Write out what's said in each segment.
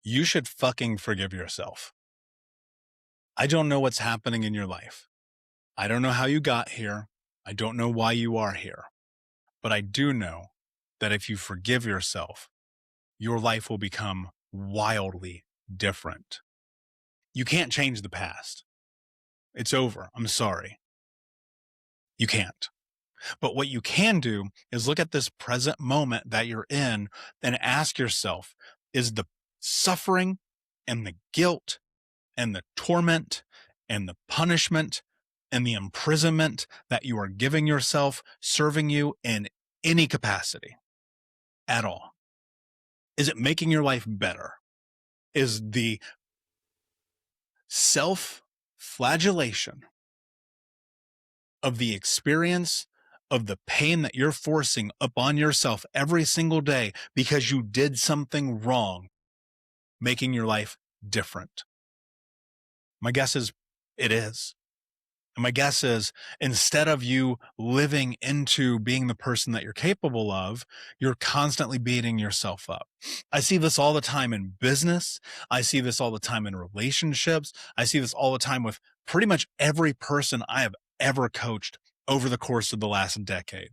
You should fucking forgive yourself. I don't know what's happening in your life. I don't know how you got here. I don't know why you are here. But I do know that if you forgive yourself, your life will become wildly different. You can't change the past. It's over. I'm sorry. You can't. But what you can do is look at this present moment that you're in and ask yourself, is the suffering and the guilt and the torment and the punishment and the imprisonment that you are giving yourself serving you in any capacity at all? Is it making your life better? Is the self flagellation of the experience of the pain that you're forcing upon yourself every single day because you did something wrong, making your life different? My guess is it is. And my guess is instead of you living into being the person that you're capable of, you're constantly beating yourself up. I see this all the time in business. I see this all the time in relationships. I see this all the time with pretty much every person I have ever coached over the course of the last decade.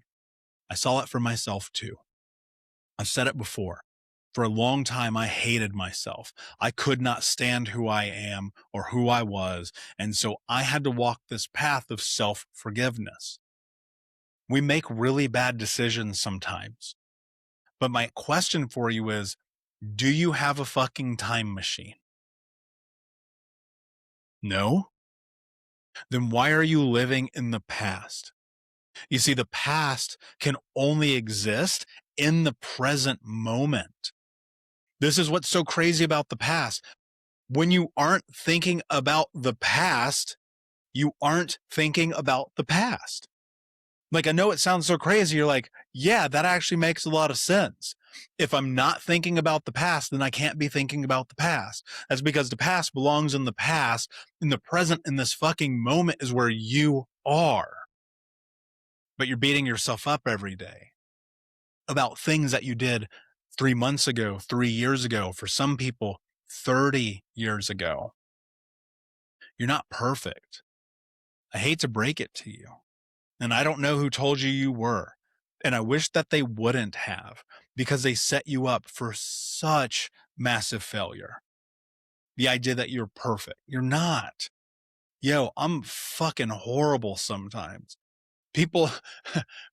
I saw it for myself too. I've said it before. For a long time, I hated myself. I could not stand who I am or who I was. And so I had to walk this path of self forgiveness. We make really bad decisions sometimes. But my question for you is, do you have a fucking time machine? No? Then why are you living in the past? You see, the past can only exist in the present moment. This is what's so crazy about the past. When you aren't thinking about the past, you aren't thinking about the past. Like, I know it sounds so crazy. You're like, yeah, that actually makes a lot of sense. If I'm not thinking about the past, then I can't be thinking about the past. That's because the past belongs in the past. In the present, in this fucking moment is where you are. But you're beating yourself up every day about things that you did 3 months ago, 3 years ago, for some people, 30 years ago. You're not perfect. I hate to break it to you. And I don't know who told you you were. And I wish that they wouldn't have, because they set you up for such massive failure. The idea that you're perfect. You're not. Yo, I'm fucking horrible sometimes. People,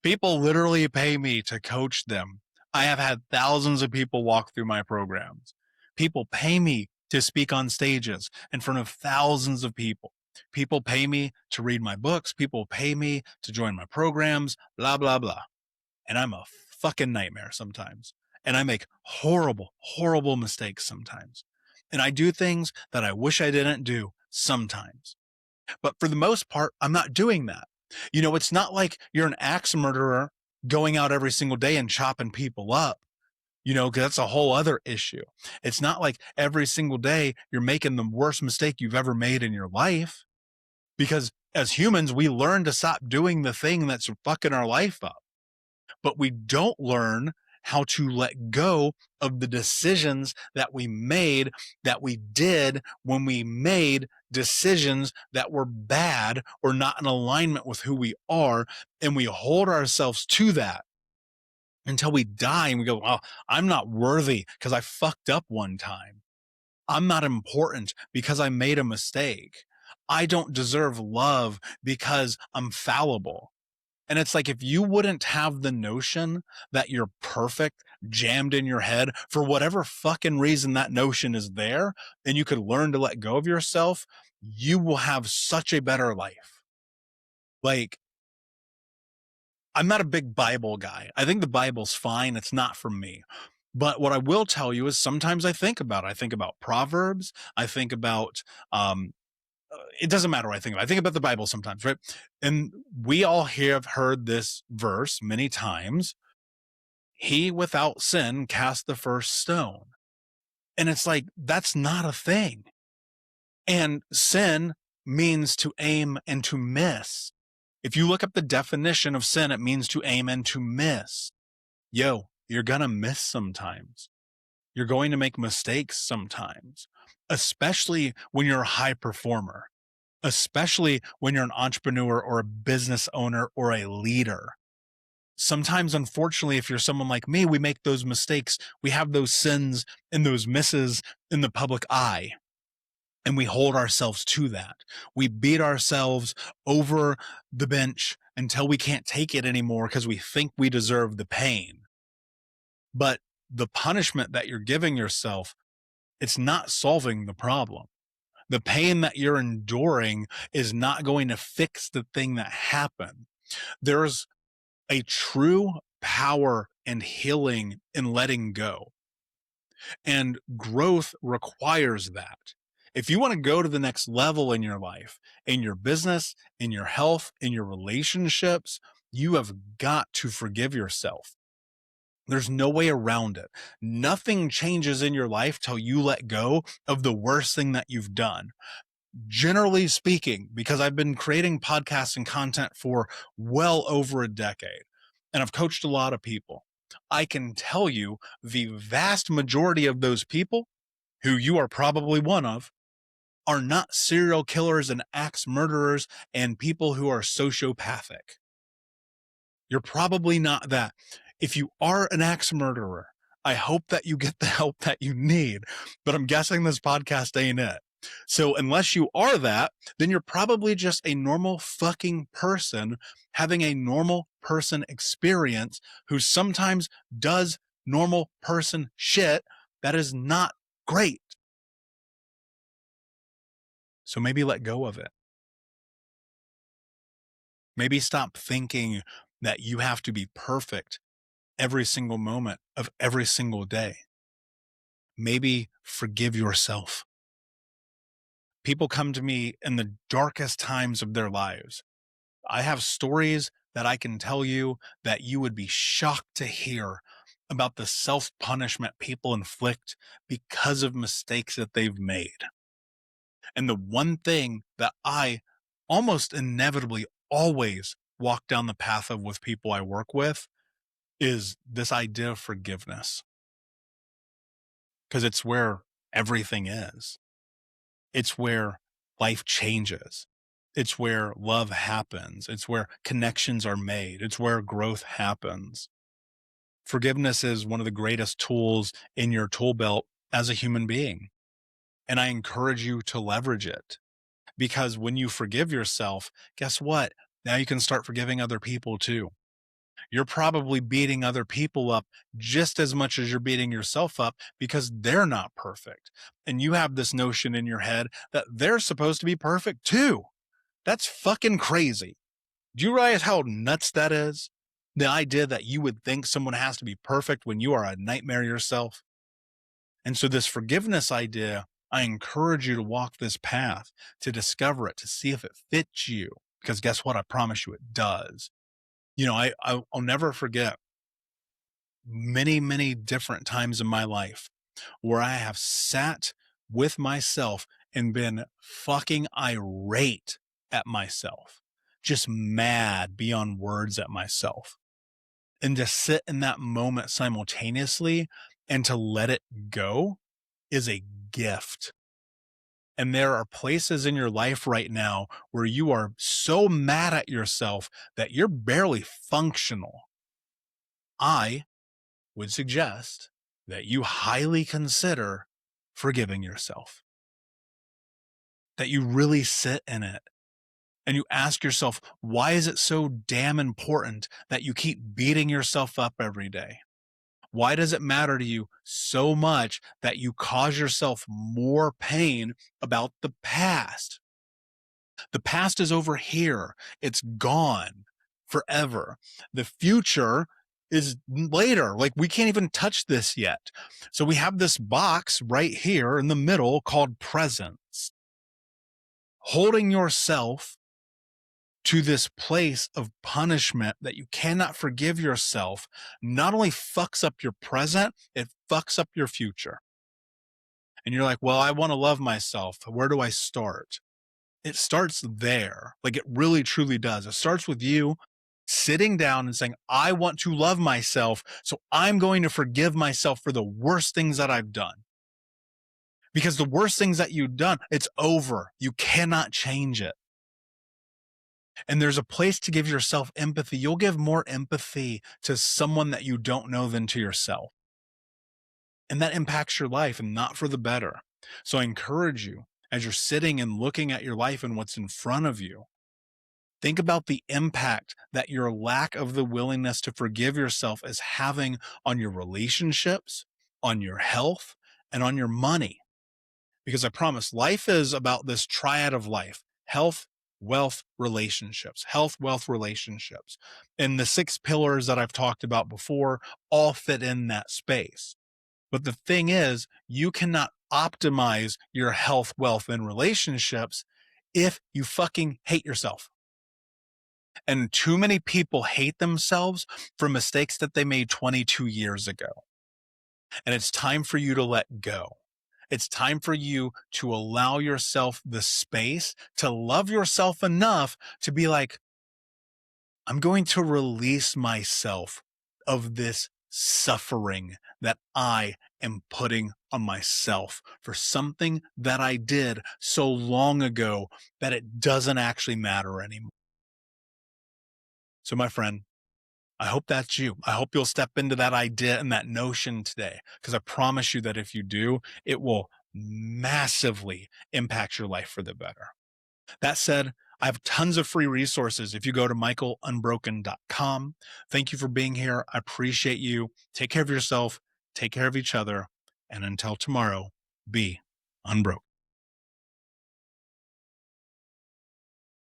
people literally pay me to coach them. I have had thousands of people walk through my programs. People pay me to speak on stages in front of thousands of people. People pay me to read my books. People pay me to join my programs, blah, blah, blah. And I'm a fucking nightmare sometimes. And I make horrible, horrible mistakes sometimes. And I do things that I wish I didn't do sometimes. But for the most part, I'm not doing that. You know, it's not like you're an axe murderer going out every single day and chopping people up, you know, because that's a whole other issue. It's not like every single day you're making the worst mistake you've ever made in your life, because as humans, we learn to stop doing the thing that's fucking our life up. But we don't learn how to let go of the decisions that we did when we made decisions that were bad or not in alignment with who we are. And we hold ourselves to that until we die and we go, well, I'm not worthy because I fucked up one time. I'm not important because I made a mistake. I don't deserve love because I'm fallible. And it's like, if you wouldn't have the notion that you're perfect jammed in your head for whatever fucking reason that notion is there, and you could learn to let go of yourself, you will have such a better life. Like, I'm not a big Bible guy. I think the Bible's fine. It's not for me. But what I will tell you is sometimes I think about it. I think about Proverbs. I think about it doesn't matter what I think about. I think about the Bible sometimes, right? And we all have heard this verse many times. He without sin cast the first stone. And it's like, that's not a thing. And sin means to aim and to miss. If you look up the definition of sin, it means to aim and to miss. Yo, you're going to miss sometimes. You're going to make mistakes sometimes, especially when you're a high performer, especially when you're an entrepreneur or a business owner or a leader. Sometimes, unfortunately, if you're someone like me, we make those mistakes. We have those sins and those misses in the public eye, and we hold ourselves to that. We beat ourselves over the bench until we can't take it anymore because we think we deserve the pain. But the punishment that you're giving yourself, it's not solving the problem. The pain that you're enduring is not going to fix the thing that happened. There's a true power and healing in letting go. And growth requires that. If you want to go to the next level in your life, in your business, in your health, in your relationships, you have got to forgive yourself. There's no way around it. Nothing changes in your life till you let go of the worst thing that you've done. Generally speaking, because I've been creating podcasts and content for well over a decade, and I've coached a lot of people, I can tell you the vast majority of those people, who you are probably one of, are not serial killers and axe murderers and people who are sociopathic. You're probably not that. If you are an axe murderer, I hope that you get the help that you need, but I'm guessing this podcast ain't it. So unless you are that, then you're probably just a normal fucking person having a normal person experience who sometimes does normal person shit that is not great. So maybe let go of it. Maybe stop thinking that you have to be perfect every single moment of every single day. Maybe forgive yourself. People come to me in the darkest times of their lives. I have stories that I can tell you that you would be shocked to hear about the self-punishment people inflict because of mistakes that they've made. And the one thing that I almost inevitably always walk down the path of with people I work with is this idea of forgiveness. Because it's where everything is. It's where life changes. It's where love happens. It's where connections are made. It's where growth happens. Forgiveness is one of the greatest tools in your tool belt as a human being. And I encourage you to leverage it, because when you forgive yourself, guess what? Now you can start forgiving other people too. You're probably beating other people up just as much as you're beating yourself up because they're not perfect. And you have this notion in your head that they're supposed to be perfect too. That's fucking crazy. Do you realize how nuts that is? The idea that you would think someone has to be perfect when you are a nightmare yourself. And so this forgiveness idea, I encourage you to walk this path, to discover it, to see if it fits you. Because guess what? I promise you it does. You know, I'll never forget many, many different times in my life where I have sat with myself and been fucking irate at myself, just mad beyond words at myself. And to sit in that moment simultaneously and to let it go is a gift. And there are places in your life right now where you are so mad at yourself that you're barely functional. I would suggest that you highly consider forgiving yourself, that you really sit in it and you ask yourself, why is it so damn important that you keep beating yourself up every day? Why does it matter to you so much that you cause yourself more pain about the past? The past is over here. It's gone forever. The future is later. Like, we can't even touch this yet. So we have this box right here in the middle called presence. Holding yourself to this place of punishment that you cannot forgive yourself not only fucks up your present, it fucks up your future. And you're like, well, I want to love myself. Where do I start? It starts there. Like, it really truly does. It starts with you. Sitting down and saying, I want to love myself, so I'm going to forgive myself for the worst things that I've done. Because the worst things that you've done, it's over. You cannot change it. And there's a place to give yourself empathy. You'll give more empathy to someone that you don't know than to yourself. And that impacts your life and not for the better. So I encourage you, as you're sitting and looking at your life and what's in front of you, think about the impact that your lack of the willingness to forgive yourself is having on your relationships, on your health, and on your money. Because I promise life is about this triad of life: health, wealth, relationships, health, wealth, relationships. And the 6 pillars that I've talked about before all fit in that space. But the thing is, you cannot optimize your health, wealth, and relationships if you fucking hate yourself. And too many people hate themselves for mistakes that they made 22 years ago. And it's time for you to let go. It's time for you to allow yourself the space to love yourself enough to be like, I'm going to release myself of this suffering that I am putting on myself for something that I did so long ago that it doesn't actually matter anymore. So, my friend, I hope that's you. I hope you'll step into that idea and that notion today, because I promise you that if you do, it will massively impact your life for the better. That said, I have tons of free resources if you go to michaelunbroken.com. Thank you for being here. I appreciate you. Take care of yourself, take care of each other, and until tomorrow, be unbroken.